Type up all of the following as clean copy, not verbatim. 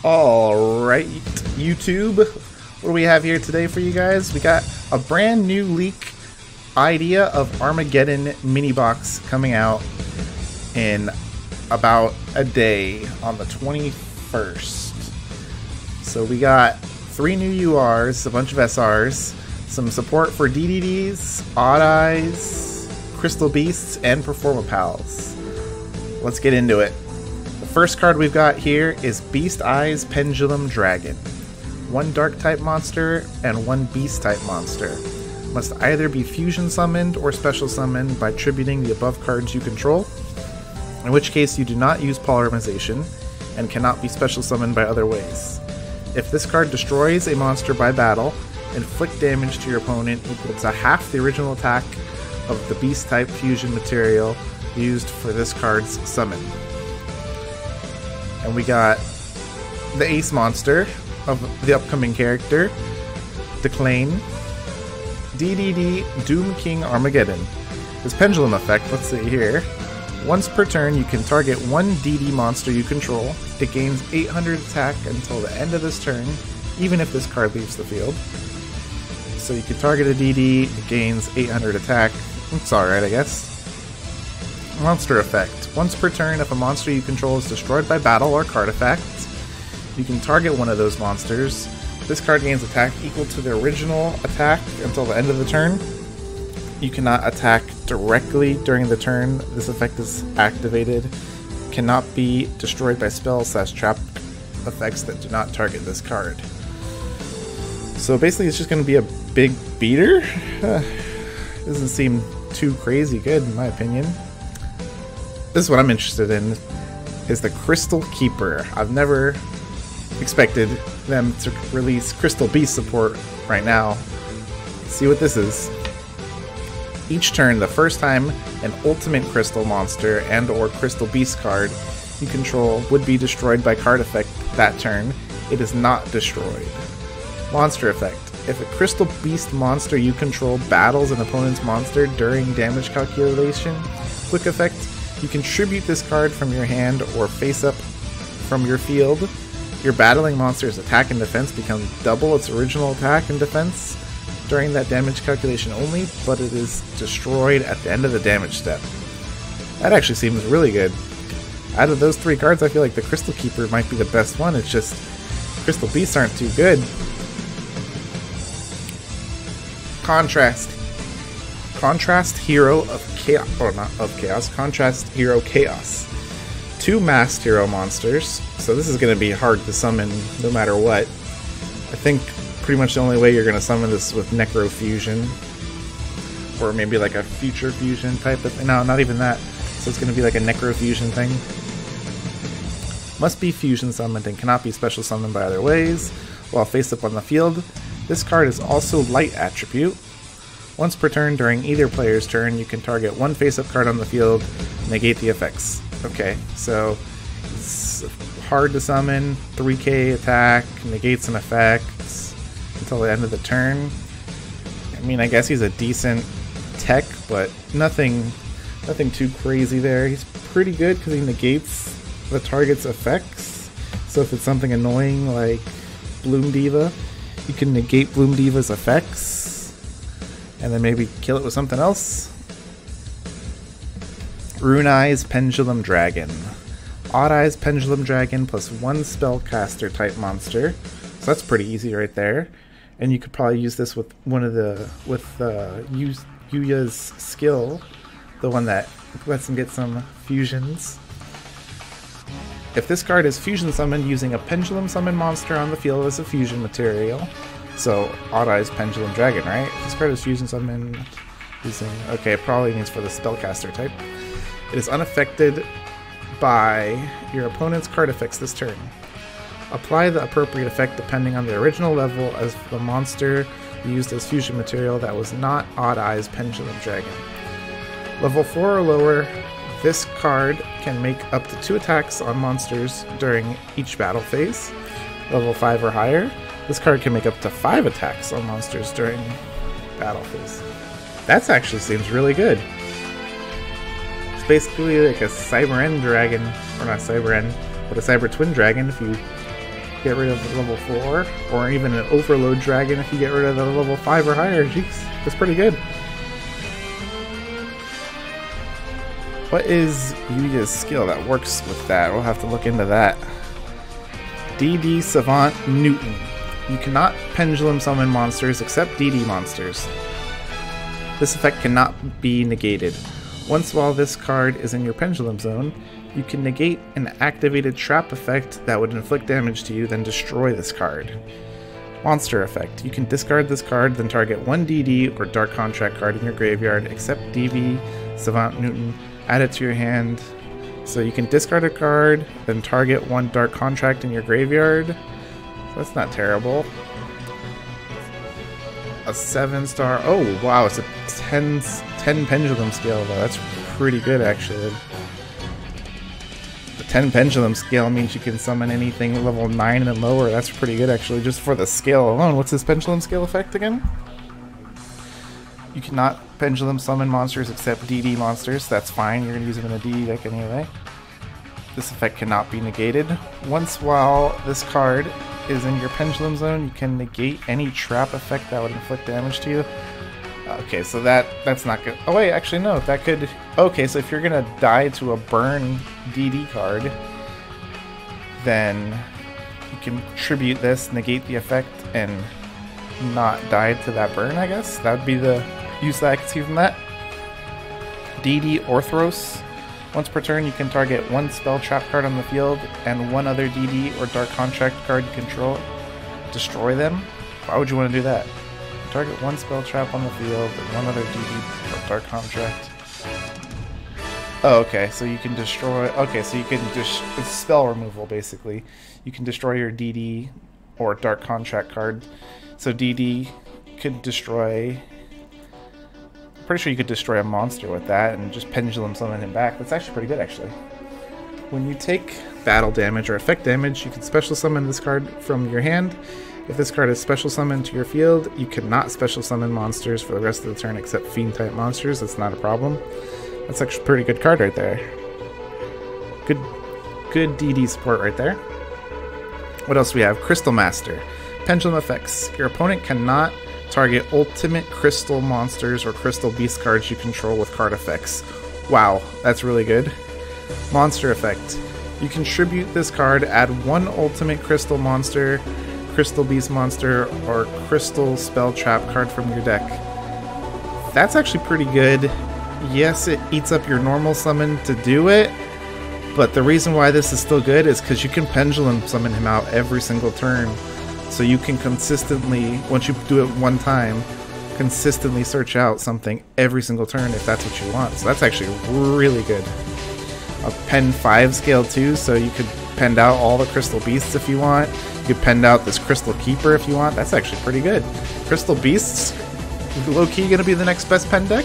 Alright, YouTube, what do we have here today for you guys? We got a brand new leak idea of Armageddon mini box coming out in about a day on the 21st. So we got 3 new URs, a bunch of SRs, some support for DDDs, Odd Eyes, Crystal Beasts, and Performa Pals. Let's get into it. The first card we've got here is Beast Eyes Pendulum Dragon. 1 Dark type monster and 1 Beast type monster. Must either be fusion summoned or special summoned by tributing the above cards you control, in which case you do not use polymerization and cannot be special summoned by other ways. If this card destroys a monster by battle, inflict damage to your opponent equal to half the original attack of the Beast type fusion material used for this card's summon. And we got the ace monster of the upcoming character, Declane, DDD Doom King Armageddon. His pendulum effect, let's see here. Once per turn, you can target 1 DD monster you control. It gains 800 attack until the end of this turn, even if this card leaves the field. So you can target a DD, it gains 800 attack. It's alright, I guess. Monster effect. Once per turn, if a monster you control is destroyed by battle or card effect, you can target one of those monsters. This card gains attack equal to the original attack until the end of the turn. You cannot attack directly during the turn this effect is activated. Cannot be destroyed by spell/trap effects that do not target this card. So basically it's just going to be a big beater. Doesn't seem too crazy good in my opinion. This is what I'm interested in, is the Crystal Keeper. I've never expected them to release Crystal Beast support right now. Let's see what this is. Each turn, the first time an ultimate crystal monster and or crystal beast card you control would be destroyed by card effect that turn, it is not destroyed. Monster effect. If a crystal beast monster you control battles an opponent's monster during damage calculation, quick effect, you can tribute this card from your hand or face up from your field. Your battling monster's attack and defense become double its original attack and defense during that damage calculation only, but it is destroyed at the end of the damage step. That actually seems really good. Out of those 3 cards, I feel like the Crystal Keeper might be the best one. It's just Crystal Beasts aren't too good. Contrast Hero of Chaos, or not of Chaos, Contrast Hero Chaos. 2 masked hero monsters, so this is going to be hard to summon no matter what. I think pretty much the only way you're going to summon this with Necro Fusion, or maybe like a Future Fusion type of thing. No, not even that. So it's going to be like a Necro Fusion thing. Must be fusion summoned and cannot be special summoned by other ways. While face up on the field, this card is also light attribute. Once per turn during either player's turn, you can target 1 face-up card on the field, negate the effects. Okay, so it's hard to summon, 3k attack, negate some effects until the end of the turn. I mean, I guess he's a decent tech, but nothing too crazy there. He's pretty good because he negates the target's effects. So if it's something annoying like Bloom Diva, you can negate Bloom Diva's effects and then maybe kill it with something else. Rune Eyes Pendulum Dragon. Odd Eyes Pendulum Dragon plus 1 spellcaster type monster. So that's pretty easy right there. And you could probably use this with Yuya's skill, the one that lets him get some fusions. If this card is fusion summoned using a pendulum summon monster on the field as a fusion material, so Odd Eyes Pendulum Dragon, right? If this card is fusion summoned using, okay, it probably means for the spellcaster type. It is unaffected by your opponent's card effects this turn. Apply the appropriate effect depending on the original level as the monster used as fusion material that was not Odd Eyes Pendulum Dragon. Level 4 or lower, this card can make up to 2 attacks on monsters during each battle phase. Level 5 or higher, this card can make up to 5 attacks on monsters during battle phase. That actually seems really good. It's basically like a Cyber End dragon, or not Cyber End, but a Cyber Twin dragon if you get rid of the level 4, or even an overload dragon if you get rid of the level 5 or higher. Jeez, that's pretty good. What is Yuya's skill that works with that? We'll have to look into that. DD Savant Newton. You cannot pendulum summon monsters except DD monsters. This effect cannot be negated. Once while this card is in your pendulum zone, you can negate an activated trap effect that would inflict damage to you, then destroy this card. Monster effect. You can discard this card, then target one DD or Dark Contract card in your graveyard except DV Savant Newton. Add it to your hand. So you can discard a card, then target one Dark Contract in your graveyard. So that's not terrible. A 7-star. Oh wow, it's a 10 pendulum scale though. That's pretty good actually. The 10 pendulum scale means you can summon anything level 9 and lower. That's pretty good actually, just for the scale alone. What's this pendulum scale effect again? You cannot pendulum summon monsters except DD monsters. That's fine, you're going to use them in a DD deck anyway. This effect cannot be negated. Once while this card is in your pendulum zone, you can negate any trap effect that would inflict damage to you. Okay, so that's not good. Oh wait, actually no, that could... Okay, so if you're going to die to a burn DD card, then you can tribute this, negate the effect, and not die to that burn, I guess? That would be the use that I can see from that. DD Orthros. Once per turn, you can target one spell trap card on the field and one other DD or Dark Contract card you control. Destroy them. Why would you want to do that? Target one spell trap on the field and one other DD or Dark Contract. Oh, okay, so you can destroy... Okay, so you can just... It's spell removal, basically. You can destroy your DD or Dark Contract card. So DD could destroy... Pretty sure you could destroy a monster with that and just pendulum summon him back. That's actually pretty good, actually. When you take battle damage or effect damage, you can special summon this card from your hand. If this card is special summoned to your field, you cannot special summon monsters for the rest of the turn except fiend-type monsters. That's not a problem. That's actually a pretty good card right there. Good DD support right there. What else do we have? Crystal Master. Pendulum effects. Your opponent cannot target ultimate crystal monsters or crystal beast cards you control with card effects. Wow, that's really good. Monster effect. You contribute this card, add one ultimate crystal monster, crystal beast monster, or crystal spell trap card from your deck. That's actually pretty good. Yes, it eats up your normal summon to do it, but the reason why this is still good is because you can pendulum summon him out every single turn. So you can consistently, once you do it one time, consistently search out something every single turn if that's what you want. So that's actually really good. A pen 5 scale too, so you could pend out all the crystal beasts if you want. You could pend out this crystal keeper if you want. That's actually pretty good. Crystal beasts, low-key gonna be the next best pen deck.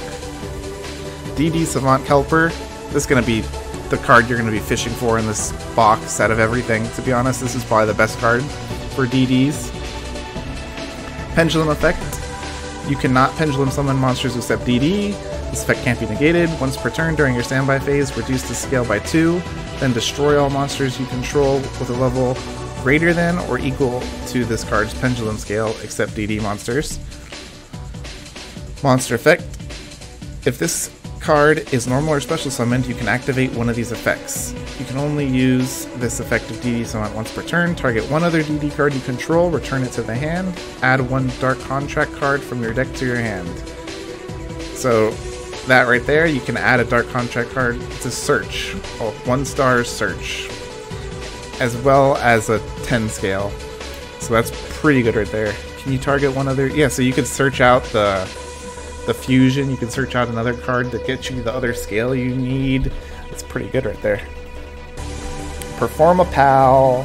DD Savant Helper. This is gonna be the card you're gonna be fishing for in this box out of everything. To be honest, this is probably the best card for DDs. Pendulum effect. You cannot pendulum summon monsters except DD. This effect can't be negated. Once per turn during your standby phase, reduce the scale by 2, then destroy all monsters you control with a level greater than or equal to this card's pendulum scale except DD monsters. Monster effect. If this card is normal or special summoned, you can activate one of these effects. You can only use this effect of DD summon once per turn. Target one other DD card you control, return it to the hand, add one Dark Contract card from your deck to your hand. So that right there, you can add a Dark Contract card to search, a 1-star search, as well as a 10 scale. So that's pretty good right there. Can you target one other? Yeah, so you could search out the fusion, you can search out another card to get you the other scale you need. It's pretty good right there. Perform a Pal,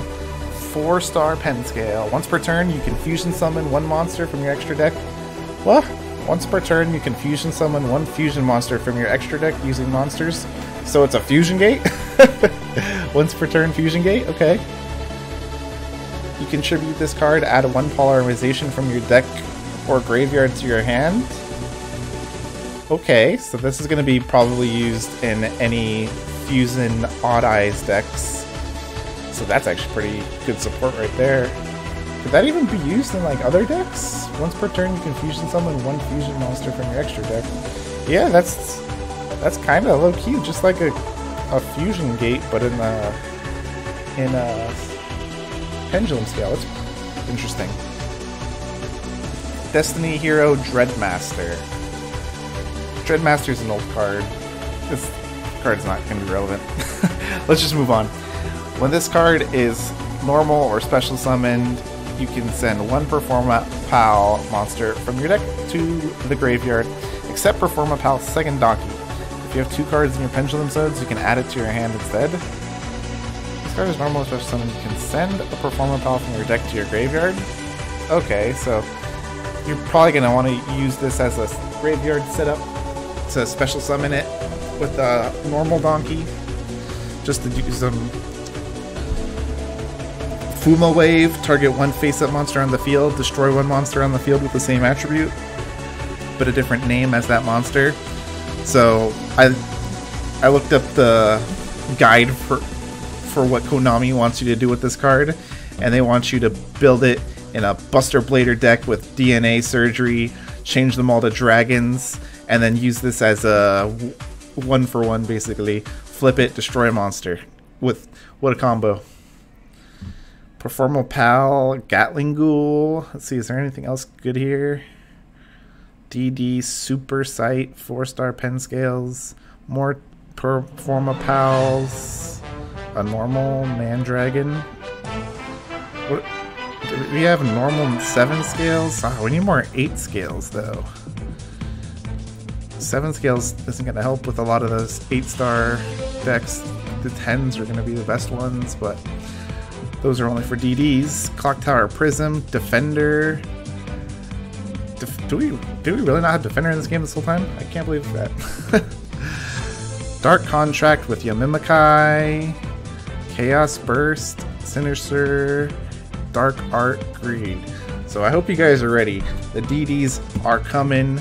4-star pen scale. Once per turn, you can fusion summon one monster from your extra deck. What? Once per turn, you can fusion summon one fusion monster from your extra deck using monsters. So it's a fusion gate? Once per turn fusion gate? Okay. You contribute this card, add a 1 polarization from your deck or graveyard to your hand. Okay, so this is going to be probably used in any Fusion Odd Eyes decks. So that's actually pretty good support right there. Could that even be used in like other decks? Once per turn you can fusion summon one fusion monster from your extra deck. Yeah, that's kind of low key, just like a fusion gate, but in a pendulum scale. It's interesting. Destiny Hero Dreadmaster. Dreadmaster's an old card. This card's not going to be relevant. Let's just move on. When this card is normal or special summoned, you can send one Performa Pal monster from your deck to the graveyard, except Performa Pal's second donkey. If you have 2 cards in your Pendulum Zones, you can add it to your hand instead. This card is normal or special summoned. You can send a Performa Pal from your deck to your graveyard. Okay, so you're probably going to want to use this as a graveyard setup to special summon it with a normal donkey, just to do some Fuma Wave, target one face-up monster on the field, destroy one monster on the field with the same attribute, but a different name as that monster. So I looked up the guide for what Konami wants you to do with this card, and they want you to build it in a Buster Blader deck with DNA Surgery, change them all to dragons, and then use this as a 1-for-1 basically. Flip it, destroy a monster. With what a combo. Performal Pal, Gatling Ghoul. Let's see, is there anything else good here? DD Super Sight, 4-star pen scales, more Performa Pals, a normal Mandragon. What? Do we have normal 7 scales? Oh, we need more 8 scales though. 7 scales isn't going to help with a lot of those 8-star decks. The 10s are going to be the best ones, but those are only for DDs. Clock Tower Prism, Defender. Do we really not have Defender in this game this whole time? I can't believe that. Dark Contract with Yamimikai, Chaos Burst, Sinister, Dark Art, Greed. So I hope you guys are ready. The DDs are coming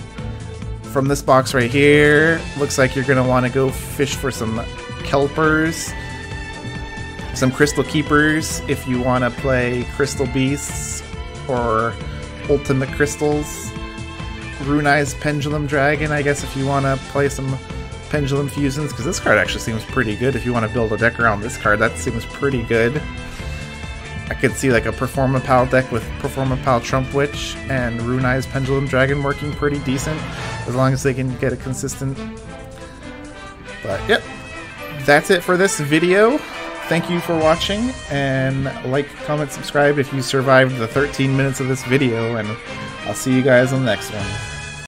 from this box right here. Looks like you're going to want to go fish for some Kelpers, some Crystal Keepers if you want to play Crystal Beasts or Ultimate Crystals. Runai's Pendulum Dragon, I guess, if you want to play some Pendulum Fusions, because this card actually seems pretty good. If you want to build a deck around this card, that seems pretty good. I could see like a Performa Pal deck with Performa Pal Trump Witch and Runai's Pendulum Dragon working pretty decent, as long as they can get a consistent. But yep, that's it for this video. Thank you for watching, and like, comment, subscribe if you survived the 13 minutes of this video, and I'll see you guys on the next one.